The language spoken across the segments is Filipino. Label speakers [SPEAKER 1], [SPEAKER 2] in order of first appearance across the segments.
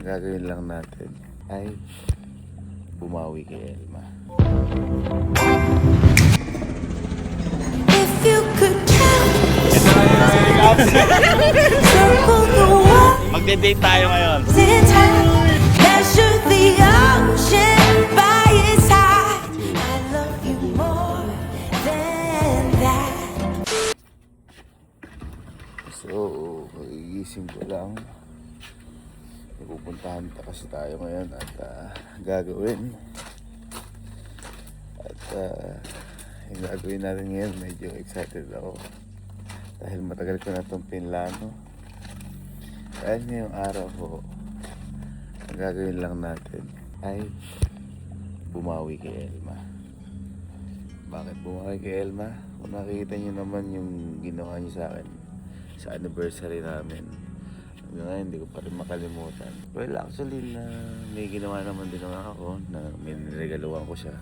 [SPEAKER 1] Ang gagawin lang natin ay bumawi kay Elma.
[SPEAKER 2] If you could count, circle the world
[SPEAKER 1] Magde-date tayo ngayon.
[SPEAKER 2] in time, measure the ocean by its height. I love you more than that.
[SPEAKER 1] So, magigising ko lang. Pupuntahan kasi tayo ngayon at gagawin. At yung gagawin natin ngayon, medyo excited ako. Dahil matagal ko na itong pinlano. Dahil ngayong araw ko, ang gagawin lang natin ay bumawi kay Elma. Bakit bumawi kay Elma? Kung nakikita niyo naman yung ginawa niyo sa akin sa anniversary namin, hanggang ngayon hindi ko pa rin makalimutan. Well, actually may ginawa naman din naman ako na may niregaluhan ko siya.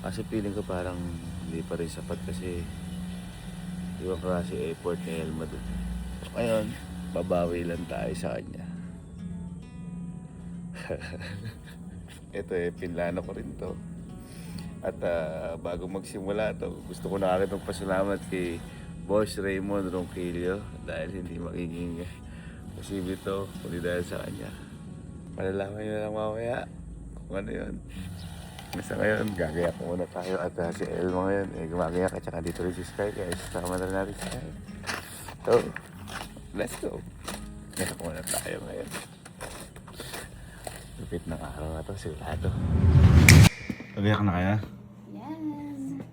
[SPEAKER 1] Kasi feeling ko parang hindi pa rin sapat kasi ibang klase effort ni Elma doon. Ngayon, babawi lang tayo sa kanya. Ito pinlano ko rin to. At bago magsimula to, gusto ko na agad magpasalamat kay Boss Raymond Ronquillo dahil hindi magiging posible to kundi dahil sa kanya. Malalaman nyo lang mamaya kung ano yun. Basta ngayon, gagayak muna tayo at si Elma ngayon gumagayak at saka dito rin si Sky kaya sasama na natin si Sky. So, let's go. Gayak muna tayo ngayon. Lupit ng araw na to, sigurado. Gagayak na kaya?
[SPEAKER 3] Yes.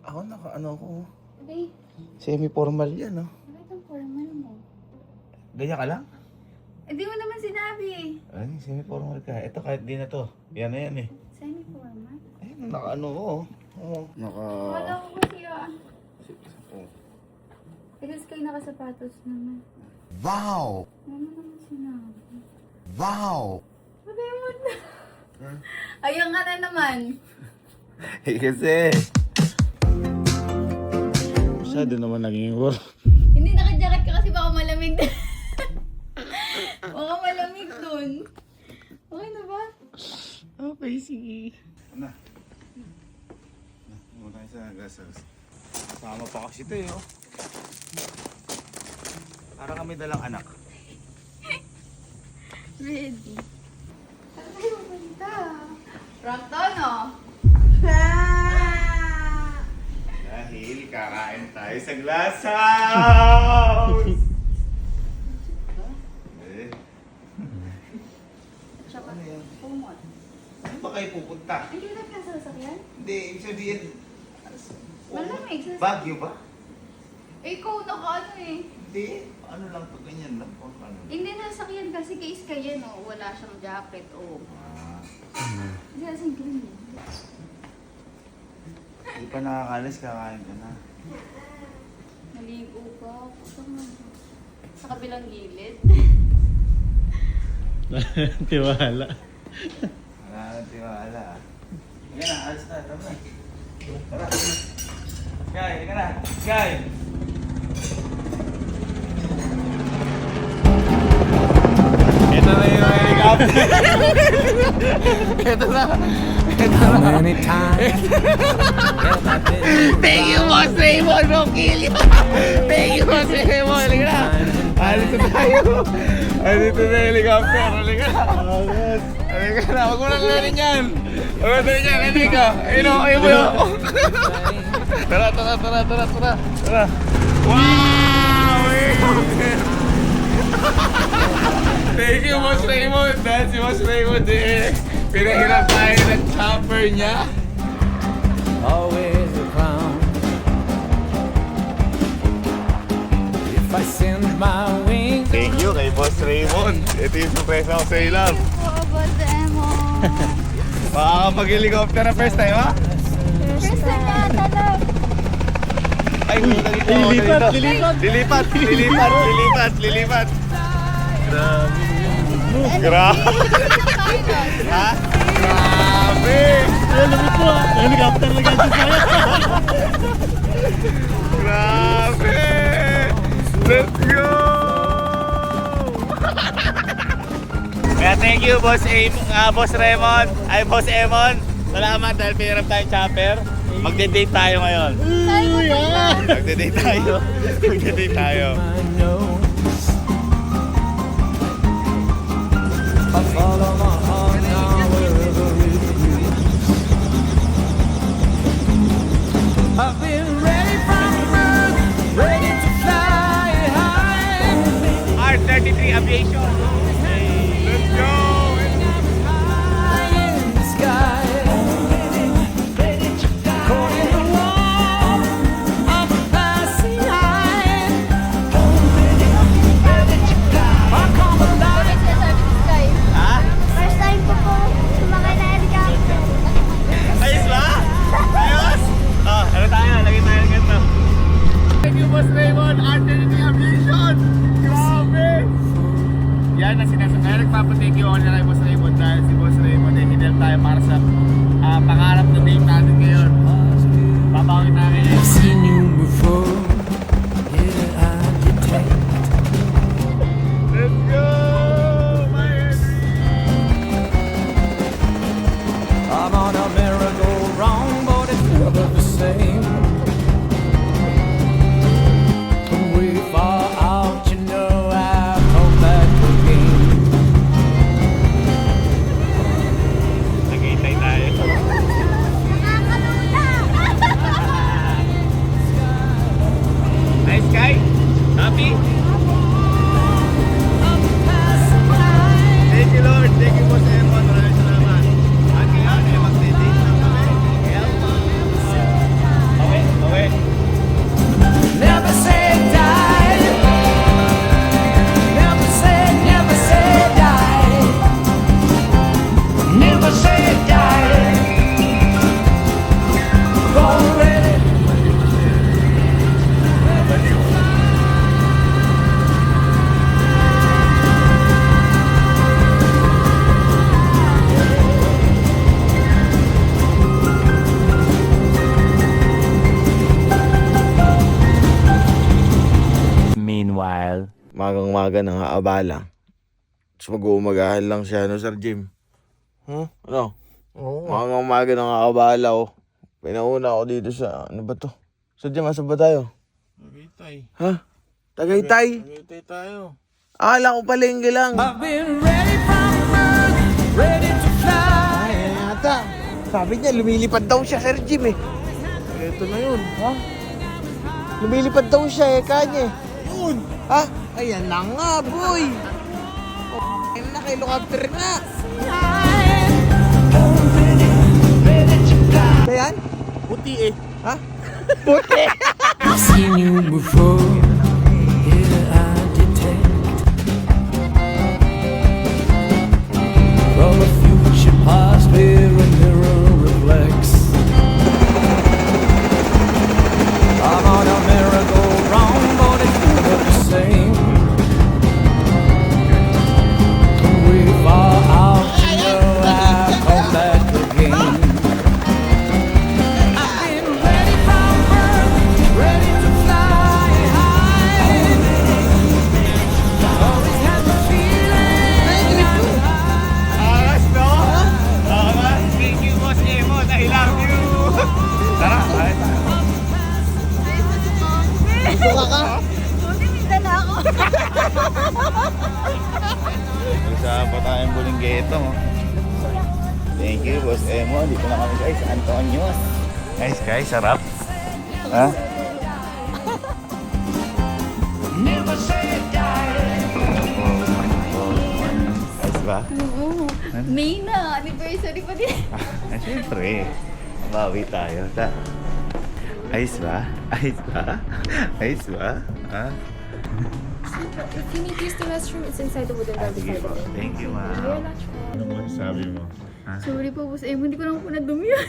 [SPEAKER 1] Ako ano ko.
[SPEAKER 3] Okay.
[SPEAKER 1] Semi-formal yan, no?
[SPEAKER 3] Bakit ang formal mo?
[SPEAKER 1] Ganyan ka lang?
[SPEAKER 3] Di mo naman sinabi.
[SPEAKER 1] Ay, semi-formal ka. Ito kahit di na to. Yan na yan eh.
[SPEAKER 3] Semi-formal?
[SPEAKER 1] Ay, naka-ano ko. Oo.
[SPEAKER 3] Wala ko kasi Pero kayo nakasapatos naman.
[SPEAKER 1] Wow!
[SPEAKER 3] Ano naman sinabi?
[SPEAKER 1] Wow!
[SPEAKER 3] Sabi mo na. Ayun ka na naman.
[SPEAKER 1] Eh kasi... Masyado naman naging war.
[SPEAKER 3] Hindi naka-jacket ka kasi baka malamig. Baka malamig dun. Okay na ba?
[SPEAKER 1] Okay, sige. Na. Muna tayo sa gasas. Sama pa kasi ito eh, oh. Para kami dalang anak.
[SPEAKER 3] Ready. Saan tayo pupunta? Prank to, no?
[SPEAKER 1] Dahil kakain tayo sa glass house!
[SPEAKER 3] Siya pa.
[SPEAKER 1] Ano yan?
[SPEAKER 3] Pumot.
[SPEAKER 1] Saan ba kayo pupunta?
[SPEAKER 3] Hindi na ka sa sasakyan?
[SPEAKER 1] Hindi, ibig sabihin...
[SPEAKER 3] Malamig sa
[SPEAKER 1] Baguio ba?
[SPEAKER 3] Eh, ikaw naka-ano eh.
[SPEAKER 1] Hindi, ano lang to, ganyan lang po. Ano?
[SPEAKER 3] Hindi na sasakyan kasi kay Iska yan, oh. Wala siyang jacket, oh. Hindi kasi green eh.
[SPEAKER 1] Hindi pa nakakalis, kakain ka na.
[SPEAKER 3] Naligo pa. Sa kabilang gilid.
[SPEAKER 4] Tiwala.
[SPEAKER 1] Wala nang tiwala. Sige na, alis na, tama na. Tara. Sky, halika na. Sky! Ito na yung helicopter. Ito na.
[SPEAKER 4] Many times.
[SPEAKER 1] Thank you, Boss Raymond Ronquillo. Thank you, Boss Raymond. Halika na. Alito tayo. Alito na yung helicopter. Halika na. Halika na. Huwag mo na rin yan. Huwag mo na rin yan. Halika. Ayun o. Ayun mo yun. Tara. Tara. Wow! Thank you, Boss Raymond. Dahil si Boss Raymond pinahirap tayo ng chopper niya.
[SPEAKER 4] Always a clown. If I send my wings.
[SPEAKER 1] Thank you kay Boss Raymond. Ito yung surpresa ko sa ilang.
[SPEAKER 3] Po, Boss Emo.
[SPEAKER 1] Makakapag-helicopter na first time, ha?
[SPEAKER 3] First time na tanong.
[SPEAKER 1] Ay, Lilipat. Grabe. Ha? Grabe.
[SPEAKER 4] Alam mo po, helicopter na ganyan sa'yo.
[SPEAKER 1] Grabe. Let's go. Kaya thank you, Boss Boss Raymond. Ay, Boss Emon. Salamat dahil pinirap tayong chopper. Magde-date tayo ngayon. Magde-date tayo. Magde-date tayo.
[SPEAKER 4] My nose. I follow my heart now wherever it leads. I've been ready from birth, ready to fly high.
[SPEAKER 1] R33 Aviation. Let's go!
[SPEAKER 4] High in the sky. Caught in the warmth of a passing eye. I come alive.
[SPEAKER 1] Ha?
[SPEAKER 3] First time ko po sumakay na helicopter.
[SPEAKER 1] Ayos ba? Ayos? Oh, ano tayo? Lagi tayo ng ganito. Thank you, Boss Raymond. R33 Aviation. Grabe! Yan ang sinasabi. Kaya nagpapatake you all na kay Boss Raymond dahil si Boss Raymond ay hinel tayo para sa pangarap na date natin ngayon. Papakita namin yun.
[SPEAKER 4] I've seen you before. Yeah, I detect.
[SPEAKER 1] Let's go! My Henry!
[SPEAKER 4] I'm on a merry-go-round, but it's never the same. When we fall out, you know I come back again.
[SPEAKER 1] Nag-iintay tayo. Nice guy? Happy? Thank you, Lord. Thank you, Boss Emon. Maraming salamat. At ngayon, ay magde-date na kami. Okay.
[SPEAKER 4] Never say die. Never say die. Never say die. Go ready.
[SPEAKER 1] Meanwhile,
[SPEAKER 5] Magang-maga nang aabala. Tapos mag-uumagahan lang siya, no, Sir Jim? Ano?
[SPEAKER 6] Oo.
[SPEAKER 5] Magang-maga nang aabala, oh. Pinauna ako dito sa, ano ba to? Sir Jim, asan ba tayo?
[SPEAKER 6] Tagaytay.
[SPEAKER 5] Ha? Tagaytay?
[SPEAKER 6] Tagaytay tayo.
[SPEAKER 5] Akala ko palengke lang.
[SPEAKER 4] I've been ready from birth, ready to fly.
[SPEAKER 5] Ay, ata. Sabi niya, lumilipad daw siya, Sir Jim, eh.
[SPEAKER 6] Ito na yun.
[SPEAKER 5] Ha? Lumilipad daw siya, eh, kanya.
[SPEAKER 6] Yun!
[SPEAKER 5] Ha? Ayan na nga, boy. Ayun na, kay helicopter nga. Ayan?
[SPEAKER 6] Puti eh.
[SPEAKER 5] Ha? Puti.
[SPEAKER 4] I've seen you before. Yeah, I detect. From a future past where a mirror reflects. I'm on a merry-go-round, but it's never the same. When we fall out, you know I come back again. I've been ready from birth, ready to fly high. Always had the feeling
[SPEAKER 1] angas, no? Angas. Thank you, Boss Emon. I love you. Tara, tayo.
[SPEAKER 5] Buka ka?
[SPEAKER 3] Buti minta na ako.
[SPEAKER 1] Isa pa tayong Bulinggeto. Thank you, Boss Emon. Dito na kami guys, Antonios. Nice guys, sarap. Ha?
[SPEAKER 4] never say die.
[SPEAKER 1] Nice ba?
[SPEAKER 3] Oo. May na. Anniversary pa din.
[SPEAKER 1] Siyempre. Bawi tayo. Ayos ba? Ayos ba? Ayos ba? Ha?
[SPEAKER 7] If you need to use the restroom, it's inside the wooden door
[SPEAKER 1] Sige
[SPEAKER 7] beside
[SPEAKER 1] po.
[SPEAKER 7] the bin.
[SPEAKER 1] Thank you,
[SPEAKER 7] Very
[SPEAKER 1] ma'am.
[SPEAKER 7] much.
[SPEAKER 1] Ano mo sabi mo?
[SPEAKER 3] Sorry po, Boss Emon. Hindi ko naman po nadumi yan.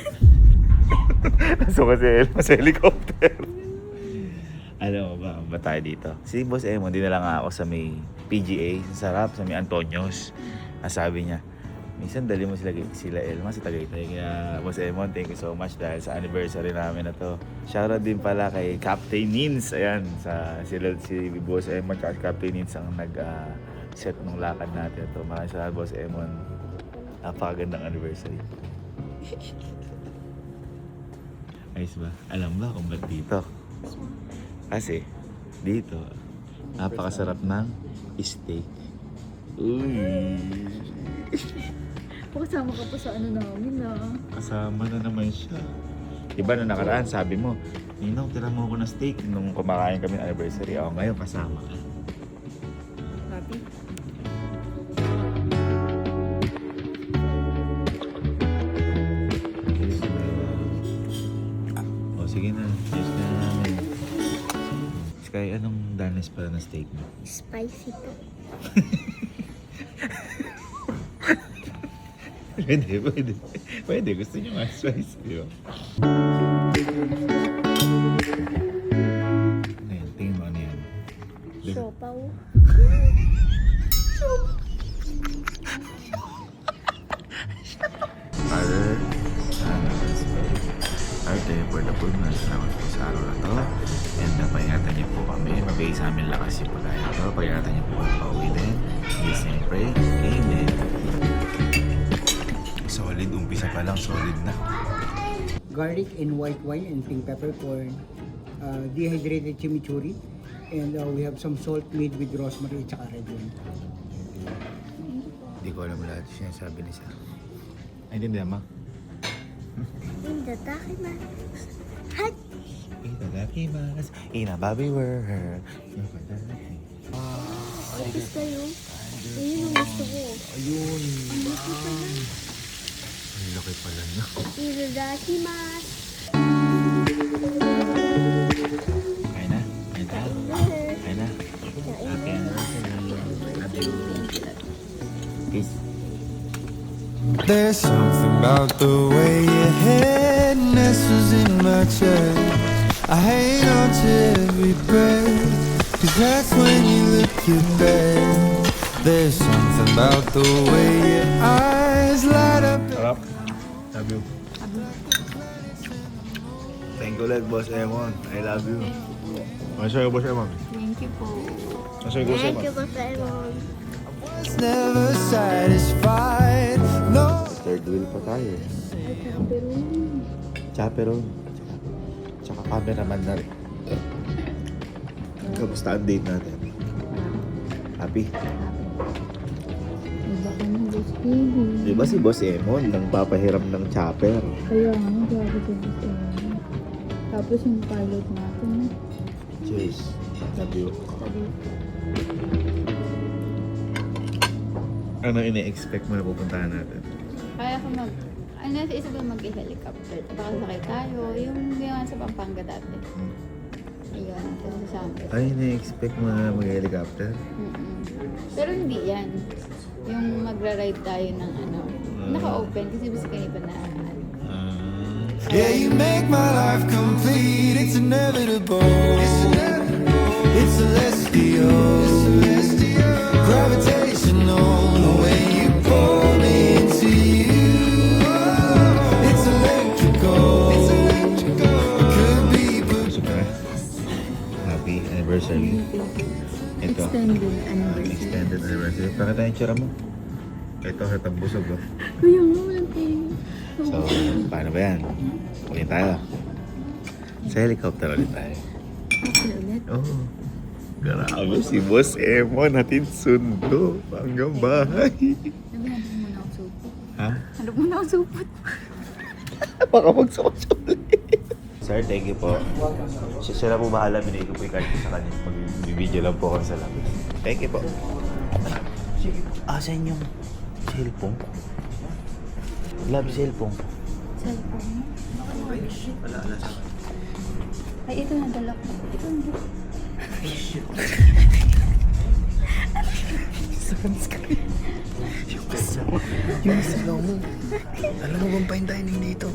[SPEAKER 1] So kasi sa helicopter. Alam mo ba tayo dito? Si Boss Emon, dinala nga ako sa may PGA, sa sarap, sa may Antonios. Sabi niya, minsan dali mo sila Elma sa Tagaytay. Kaya Boss Emon, thank you so much dahil sa anniversary namin na to. Shoutout din pala kay Captain Nins. Ayan, si Boss Emon at Captain Nins ang set ng lakad natin. Ito, maraming salamat, Boss Emon. Napakagandang anniversary. Ayos ba? Alam ba kung ba't dito? Kasi, dito, napakasarap ng steak. Uy!
[SPEAKER 7] Kasama ka pa sa ano namin
[SPEAKER 1] Kasama na naman siya. Diba nung nakaraan, sabi mo, Ninong, tira mo ako ng steak nung kumakain kami ng anniversary. O, ngayon kasama ka.
[SPEAKER 7] Happy?
[SPEAKER 1] O, sige na. Cheers na namin. Sky, anong danas pala ng steak mo?
[SPEAKER 7] Spicy po.
[SPEAKER 1] Pwede. Pwede. Gusto niyo nga spicy, di ba? Ano yan? Tingin mo ano yan?
[SPEAKER 7] Siopaw.
[SPEAKER 1] Father, Son, and Spirit. Arte, for the full na salamat po sa araw na to. And pag-ingatan niyo po kami. Mabigay sa amin lakas yung pagkain na to. Pag-ingatan niyo po kami pauwi din. Yes, and pray. Amen. Solid. Umpisa pa lang. Solid na.
[SPEAKER 8] Garlic and white wine and pink peppercorn, dehydrated chimichurri, and we have some salt made with rosemary at saka red wine.
[SPEAKER 1] Hindi ko alam lahat siya sabi ni Sir. Ay, hindi ma. Itadakimasu. Inababiwer.
[SPEAKER 7] Focus kayo. Ayun ang gusto ko.
[SPEAKER 1] Ayun. Ang laki pala niya.
[SPEAKER 7] Itadakimasu.
[SPEAKER 1] Kain na. Kain na. Kain na. Happy anniversary. Love you. Peace.
[SPEAKER 9] There's something about the way your head nestles in my chest. I hang on to every breath, 'cause that's when you look your best. There's something about the way your eyes light up.
[SPEAKER 1] Sarap. Love you. Thank you ulit, Boss Emon. I love you. Masaya, Boss Emon.
[SPEAKER 3] Thank you po.
[SPEAKER 1] Masaya, Boss Emon.
[SPEAKER 9] It's never satisfied. No.
[SPEAKER 1] Third wheel pa tayo. Chaperon. Tsaka cameraman na rin. Kamusta ang date natin? Happy?
[SPEAKER 7] Iba ka na, Boss Baby.
[SPEAKER 1] Di ba si Boss Emon nang papahiram ng chopper?
[SPEAKER 7] Kaya nga, grabe ko gusto. Tapos yung pilot natin.
[SPEAKER 1] Cheers. Love you. Ano ini-expect mo na pupuntahan natin?
[SPEAKER 3] Kaya ko nasa isa ba mag-helicopter? Baka sakay tayo. Yung ginawa sa Pampanga dati. Ayun, kasi sa Sampas.
[SPEAKER 1] Ay, ini-expect mo na mag-helicopter?
[SPEAKER 3] Pero hindi yan. Yung magra-ride tayo ng ano. Naka-open kasi basta kayo pa na
[SPEAKER 9] Yeah, you make my life complete. It's inevitable. It's celestial. Gravitational. The way you pull me into you. It's electrical. It could be, but
[SPEAKER 1] Super. Happy anniversary. Ito.
[SPEAKER 7] Extended anniversary.
[SPEAKER 1] Extended anniversary. Pakita yung tsura mo. Ito, hatang busog. Oh.
[SPEAKER 7] Kuya nga, walang kayo.
[SPEAKER 1] So, paano ba yan? Ulit tayo. Sa helicopter ulit tayo.
[SPEAKER 7] Okay ulit.
[SPEAKER 1] Oh. Grabe si Boss Emon. Natin sundo. Hanggang bahay.
[SPEAKER 3] Sabi, hanap muna ako supot.
[SPEAKER 1] Ha?
[SPEAKER 3] Hanap muna ako supot.
[SPEAKER 1] Baka magsukot ulit. Sir, thank you po. Siya na po bahala. Binigay ko po yung card ko sa kanya. Mag-video lang po ako sa labas. Thank you po. Asan yung cellphone? Love cellphone.
[SPEAKER 3] Cellphone.
[SPEAKER 1] Wala.
[SPEAKER 3] Ay, ito na dala ko. Ito na.
[SPEAKER 1] Sunscreen. Yung kasama. Yung kasama mo. Alam mo bang fine dining dito?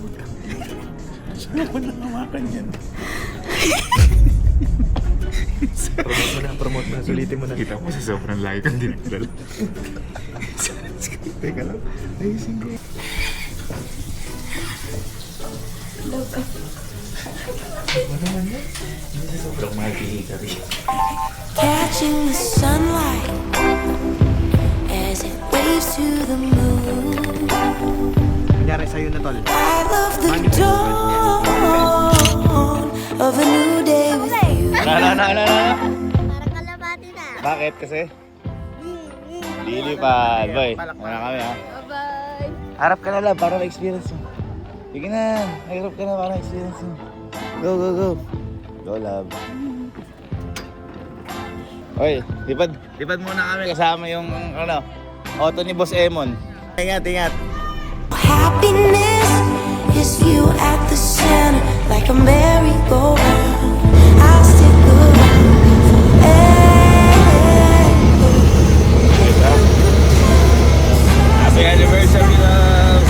[SPEAKER 1] Saan mo lang hawakan yan? Promote mo na. Sulitin mo na. Kita mo sa sobrang laki kang dinadala. Sunscreen. Teka lang. Ayusin ko. Ano naman yan? Hindi sa sobrang mahal kay Hikari.
[SPEAKER 2] Catching the sunlight stars to the moon.
[SPEAKER 8] Nangyari sa'yo na, tol.
[SPEAKER 2] I love the dawn of a new day with you.
[SPEAKER 1] Parang kalabati na. Bakit kasi? Lilipad, boy. Ano kami ha?
[SPEAKER 3] Bye-bye!
[SPEAKER 1] Harap ka na lang para ma-experience mo. Sige na, harap ka na para ma-experience mo. Go, go, go. Go, love. Oy, lipad muna kami kasama yung auto ni Boss Emon. Ingat, ingat.
[SPEAKER 2] Happiness is you at the center, like a merry-go-round. I'll stick around forever.
[SPEAKER 1] Happy anniversary, love.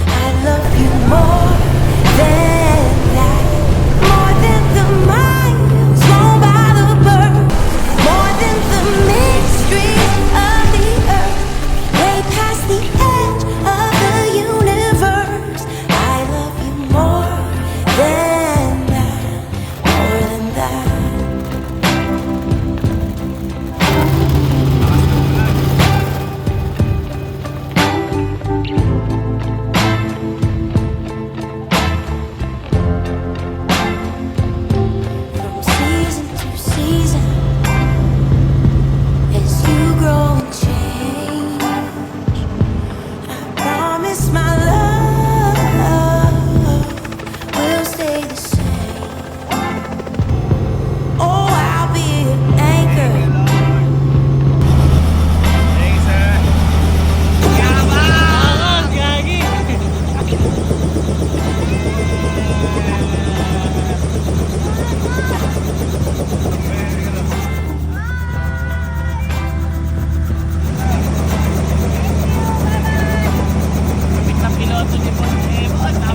[SPEAKER 2] I love you more than that, more than the miles gone by the bird, more than the mysteries of the earth, way past the edge of the universe. I love you more than that, more than that. From season to season, as you grow and change, I promise my love will stay the same. Oh, I'll be an anchor.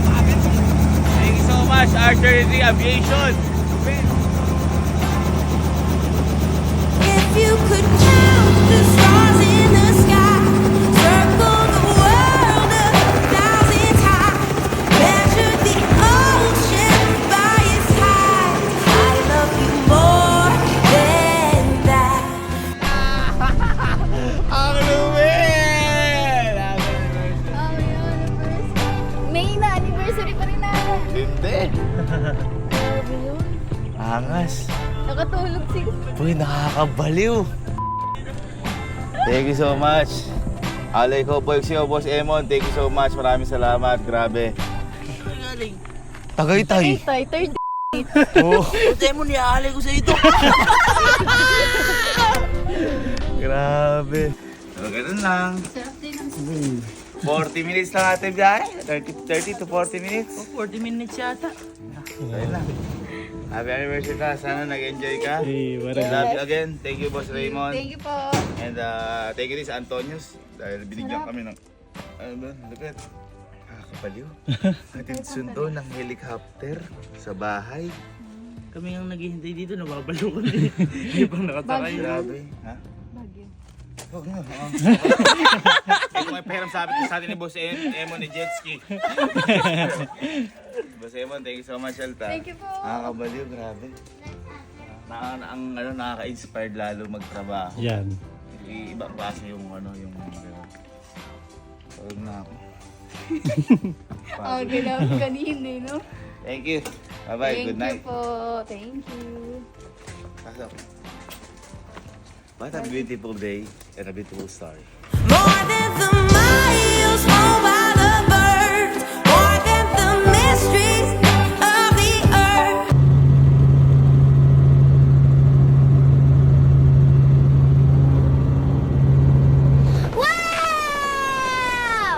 [SPEAKER 1] Thank you so much, Archer Aviation.
[SPEAKER 2] If you could count the stars in the sky, circle the world 1,000 times, measure the ocean by its tide, I love you more than that.
[SPEAKER 1] Ang luwin!
[SPEAKER 3] May na anniversary pa rin natin.
[SPEAKER 1] Hindi.
[SPEAKER 3] Grabe yun.
[SPEAKER 1] Angas.
[SPEAKER 3] Nakatulog si...
[SPEAKER 1] Uy, nakakabaliw. Thank you so much. Alay ko po si Boss Emon. Thank you so much. Maraming salamat. Grabe. Tagaytay.
[SPEAKER 3] Tay, third
[SPEAKER 1] Oh,
[SPEAKER 6] Emon, iaalay ko sa ito.
[SPEAKER 1] grabe. So, ganun lang.
[SPEAKER 3] sarap din ang
[SPEAKER 1] 40 minutes lang ating biyahe. 30 to 40 minutes.
[SPEAKER 6] 40 minutes yata.
[SPEAKER 1] Ayun lang. Happy anniversary ka. Sana nag-enjoy ka. Love you again. Thank you, Boss Raymond.
[SPEAKER 3] Thank you po.
[SPEAKER 1] And thank you din sa Antonius. Dahil binigyan kami ng... Ano ba? Lupit. Nakakabaliw. Hatid sundo ng helicopter sa bahay.
[SPEAKER 6] Kami ang naghihintay dito, nababalo ko din. Hindi pang nakasakay.
[SPEAKER 1] Grabe. Ha?
[SPEAKER 3] Bagyo.
[SPEAKER 1] Oo nga. Ito may pahiram sa atin ni Boss Emon ni Jetski. Boss Emon, thank you so much, Alta.
[SPEAKER 3] Thank you po.
[SPEAKER 1] Nakakabaliw, grabe. Nakaka-inspired lalo magtrabaho.
[SPEAKER 6] Yan.
[SPEAKER 1] Ibang klase yung yung pagod na ako.
[SPEAKER 3] Okay lang kanina, no?
[SPEAKER 1] Thank you. Bye-bye.
[SPEAKER 3] Thank
[SPEAKER 1] Good night.
[SPEAKER 3] you po. Thank you.
[SPEAKER 1] Pasok. What a beautiful day and a beautiful story.
[SPEAKER 2] More than the miles, more